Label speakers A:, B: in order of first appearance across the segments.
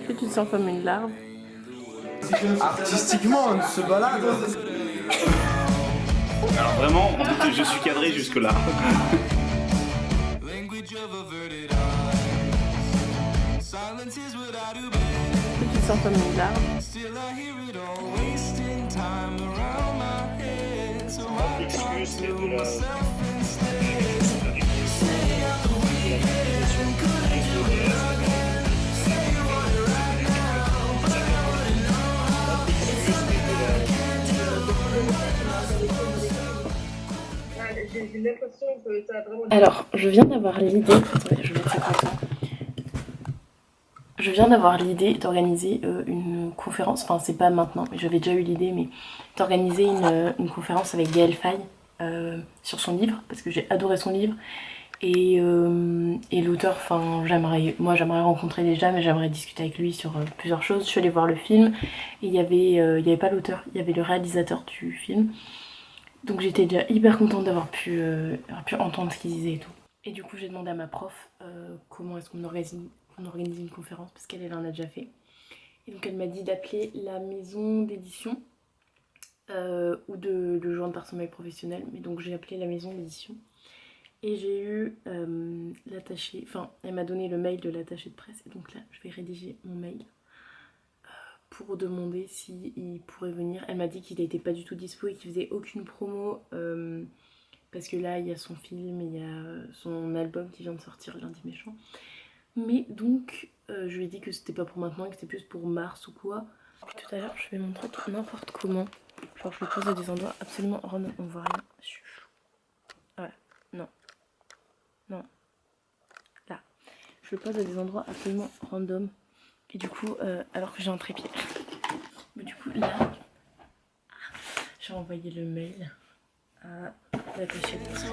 A: Est-ce que tu te sens comme une larve?
B: Artistiquement, on se balade.
C: Alors vraiment, je suis cadré jusque là.
A: Est-ce que tu te sens comme une larve?
C: Excuse, mais de la...
D: J'ai l'impression que tu as vraiment...
A: Alors, je viens d'avoir l'idée. Attendez, je vais mettre ça comme ça. Je viens d'avoir l'idée d'organiser une conférence. Enfin, c'est pas maintenant, mais j'avais déjà eu l'idée, mais d'organiser une conférence avec Gaëlle Faye sur son livre, parce que j'ai adoré son livre. Et l'auteur, enfin, j'aimerais rencontrer déjà, mais j'aimerais discuter avec lui sur plusieurs choses. Je suis allée voir le film, et il y avait pas l'auteur, il y avait le réalisateur du film. Donc j'étais déjà hyper contente d'avoir pu entendre ce qu'il disait et tout. Et du coup j'ai demandé à ma prof comment est-ce qu'on organise une conférence, parce qu'elle en a déjà fait. Et donc elle m'a dit d'appeler la maison d'édition ou de le joindre par son mail professionnel. Mais donc j'ai appelé la maison d'édition. Et j'ai eu l'attaché, enfin elle m'a donné le mail de l'attaché de presse. Et donc là je vais rédiger mon mail pour demander s'il pourrait venir. Elle m'a dit qu'il n'était pas du tout dispo et qu'il faisait aucune promo parce que là il y a son film et il y a son album qui vient de sortir, Lundi Méchant. Mais donc je lui ai dit que c'était pas pour maintenant et que c'était plus pour mars ou quoi. Tout à l'heure je fais mon truc n'importe comment. Genre je me pose à des endroits absolument random, on voit rien. Je suis chou. Voilà, non. Non. Là. Je le pose à des endroits absolument random. Et du coup, alors que j'ai un trépied. Mais du coup, là, j'ai envoyé le mail à l'attaché de presse.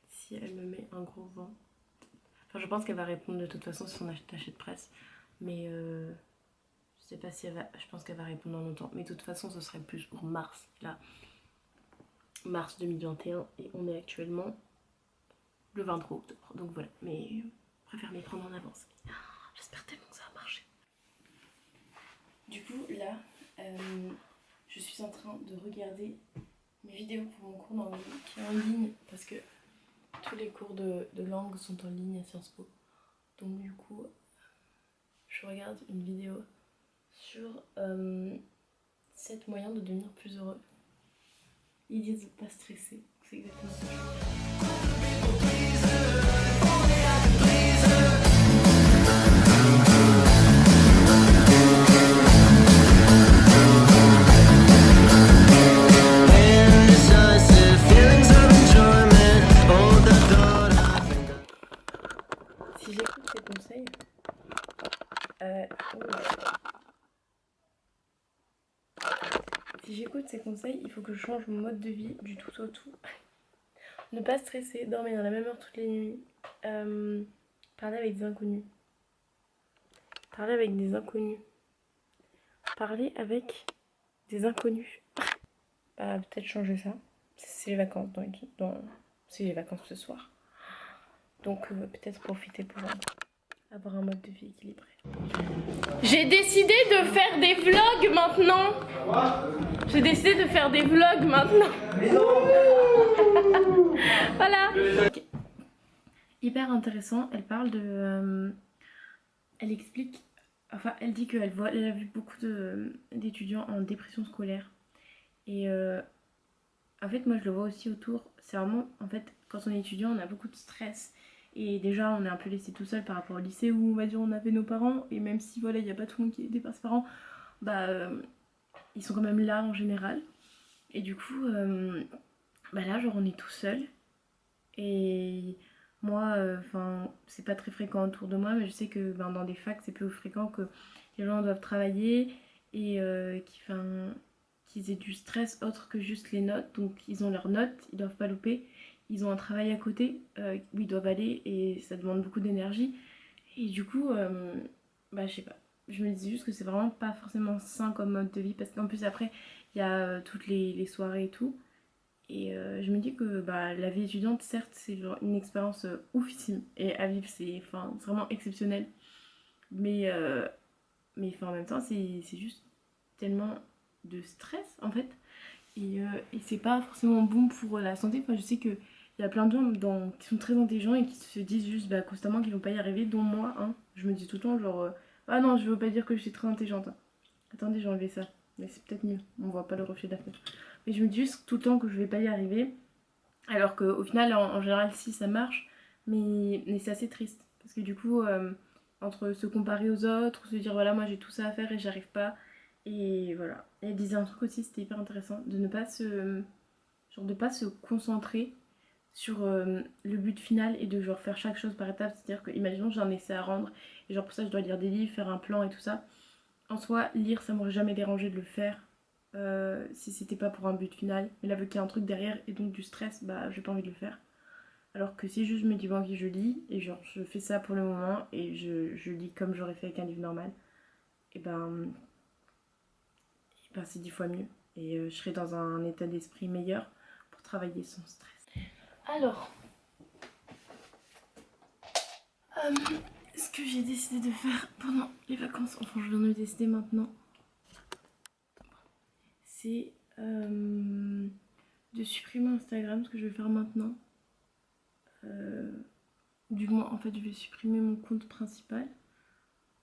A: Si elle me met un gros vent. Enfin, je pense qu'elle va répondre de toute façon sur son attaché de presse. Mais je sais pas si elle va. Je pense qu'elle va répondre en autant. Mais de toute façon, ce serait plus pour mars. Là, mars 2021. Et on est actuellement le 23 octobre. Donc voilà. Mais je préfère m'y prendre en avance. J'espère tellement que ça va marcher. Du coup, là, je suis en train de regarder mes vidéos pour mon cours d'anglais qui est en ligne. Parce que tous les cours de langue sont en ligne à Sciences Po. Donc du coup, je regarde une vidéo sur 7 moyens de devenir plus heureux. Ils disent pas stresser, c'est exactement ça. Si j'écoute ces conseils, si j'écoute ces conseils, il faut que je change mon mode de vie du tout au tout. Ne pas stresser, dormir dans la même heure toutes les nuits, parler avec des inconnus. Parler avec des inconnus. Parler avec des inconnus. Peut-être changer ça. C'est les vacances c'est les vacances ce soir. Donc peut-être profiter pour avoir un mode de vie équilibré. J'ai décidé de faire des vlogs maintenant. J'ai décidé de faire des vlogs maintenant. Voilà. Hyper intéressant. Elle parle de... elle explique... Enfin, elle dit qu'elle a vu beaucoup d'étudiants en dépression scolaire. Et en fait, moi je le vois aussi autour. C'est vraiment... En fait, quand on est étudiant, on a beaucoup de stress. Et déjà, on est un peu laissé tout seul par rapport au lycée où, on va dire, on avait nos parents. Et même si, voilà, il n'y a pas tout le monde qui est aidé par ses parents, ils sont quand même là en général. Et du coup, là, genre, on est tout seul. Et moi, c'est pas très fréquent autour de moi, mais je sais que dans des facs, c'est plus fréquent que les gens doivent travailler et qu'ils aient du stress autre que juste les notes. Donc, ils ont leurs notes, ils doivent pas louper. Ils ont un travail à côté où ils doivent aller et ça demande beaucoup d'énergie. Et du coup, bah je sais pas. Je me dis juste que c'est vraiment pas forcément sain comme mode de vie parce qu'en plus après il y a toutes les soirées et tout. Et je me dis que bah, la vie étudiante, certes, c'est genre une expérience oufissime et à vivre, c'est vraiment exceptionnel. Mais, en même temps, c'est juste tellement de stress en fait. Et c'est pas forcément bon pour la santé. Enfin, je sais qu'il y a plein de gens qui sont très intelligents et qui se disent juste bah, constamment qu'ils vont pas y arriver, dont moi. Hein. Je me dis tout le temps, genre, ah non, je veux pas dire que je suis très intelligente. Hein. Attendez, j'ai enlevé ça. Mais c'est peut-être mieux, on voit pas le reflet de la fenêtre. Mais je me dis juste tout le temps que je vais pas y arriver. Alors qu'au final, en général, si ça marche, mais c'est assez triste. Parce que du coup, entre se comparer aux autres, se dire voilà, moi j'ai tout ça à faire et j'y arrive pas. Et voilà. Et elle disait un truc aussi, c'était hyper intéressant, de ne pas de pas se concentrer sur le but final et de genre faire chaque chose par étapes. C'est-à-dire que, imaginons, j'ai un essai à rendre et genre pour ça, je dois lire des livres, faire un plan et tout ça. En soi, lire, ça m'aurait jamais dérangé de le faire si c'était pas pour un but final. Mais là, vu qu'il y a un truc derrière et donc du stress, bah j'ai pas envie de le faire. Alors que si juste je me dis bon ok je lis et genre je fais ça pour le moment et je lis comme j'aurais fait avec un livre normal, et ben c'est 10 fois mieux. Et je serai dans un état d'esprit meilleur pour travailler sans stress. Alors, ce que j'ai décidé de faire pendant les vacances, enfin je viens de le décider maintenant, c'est de supprimer Instagram, ce que je vais faire maintenant. Du moins en fait je vais supprimer mon compte principal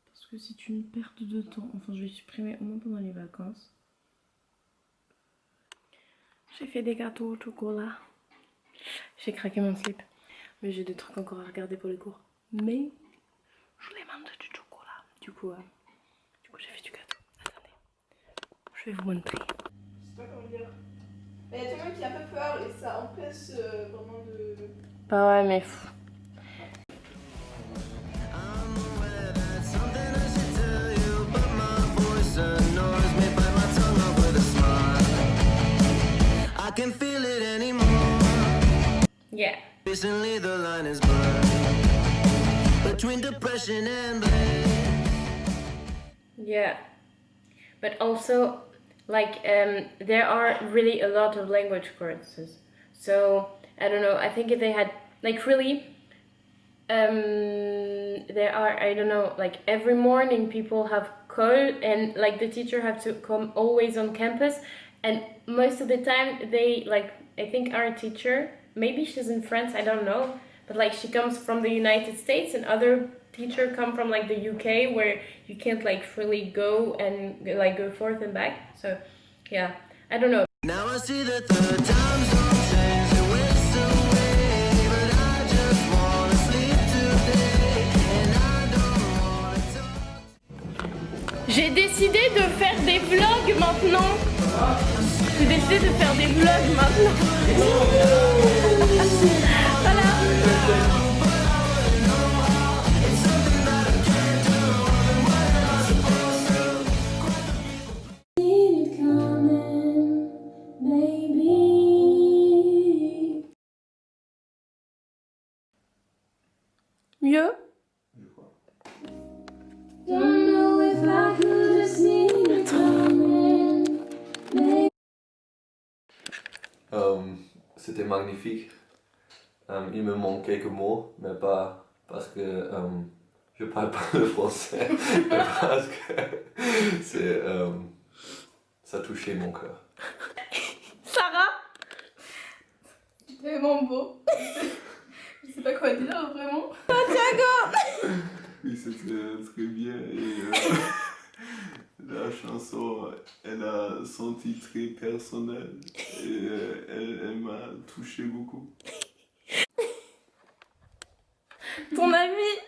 A: parce que c'est une perte de temps. Enfin je vais supprimer au moins pendant les vacances. J'ai fait des gâteaux au chocolat. J'ai craqué mon slip. Mais j'ai des trucs encore à regarder pour les cours. Mais je voulais manger du chocolat. Du coup j'ai fait du gâteau. Attendez. Je vais vous montrer.
B: Je sais pas comment dire. Mais il y a tout le monde qui a un peu peur et ça empêche vraiment de...
A: Bah ouais mais pff. Yeah. Recently the line is blurred between depression and blame. Yeah. But also like there are really a lot of language courses. So I don't know, I think if they had like really there are, I don't know, like every morning people have call and like the teacher have to come always on campus, and most of the time they like, I think our teacher, maybe she's in France, I don't know, but like she comes from the United States and other teacher come from like the UK where you can't like freely go and like go forth and back. So yeah, I don't know. Now I see that the times don't change, they waste away, but I just wanna sleep today and I don't wanna talk. J'ai décidé de faire des vlogs maintenant. J'ai décidé de faire des vlogs maintenant. Voilà. Mieux?
E: C'était magnifique. Il me manque quelques mots, mais pas parce que je parle pas le français, mais parce que c'est, ça touchait mon cœur.
A: Sarah?
B: C'est vraiment beau. Je sais pas quoi dire vraiment.
A: Santiago!
F: Oui, c'était très bien et la chanson, elle a senti très personnel et elle m'a touché beaucoup.
A: Ton ami?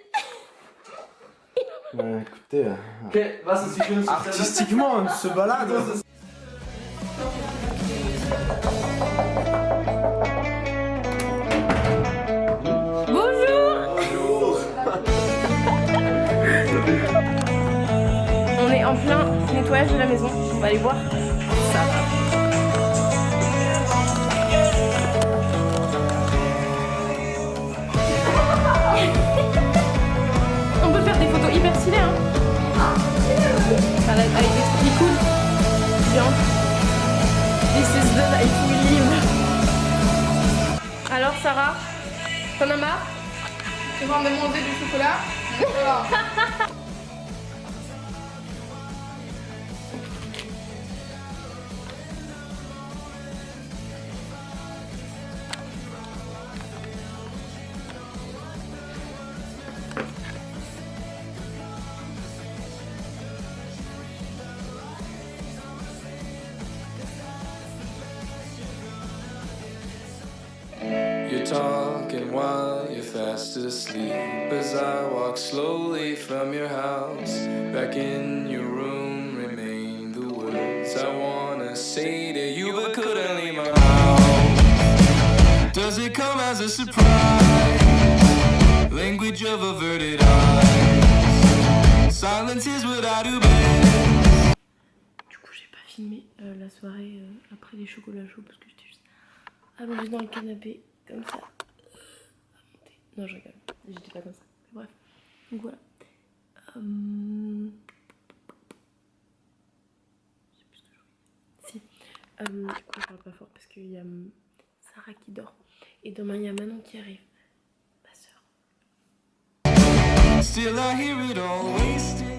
G: Écoutez, artistiquement, on se balade.
A: On est en plein nettoyage de la maison. On va aller voir. Ça va. On peut être stylé, hein. Avec des trucs qui cool. Bien. This is the life we live. Alors Sarah, t'en as marre?
B: Tu vas me demander du chocolat? Voilà.
G: You're talking while you're fast asleep as I walk slowly from your house. Back in your room remain the words I wanna say to you but couldn't leave my mouth. Does it come as a surprise? Language of averted eyes. Silence is what I do best.
A: Du coup j'ai pas filmé la soirée après les chocolats chauds parce que j'étais juste allongée dans le canapé comme ça. Non je rigole, j'étais pas comme ça. Bref, donc voilà. Je sais plus ce que je voulais. Si. Du coup je parle pas fort parce qu'il y a Sarah qui dort. Et demain il y a Manon qui arrive. Ma soeur.
G: Still I hear it all wasted.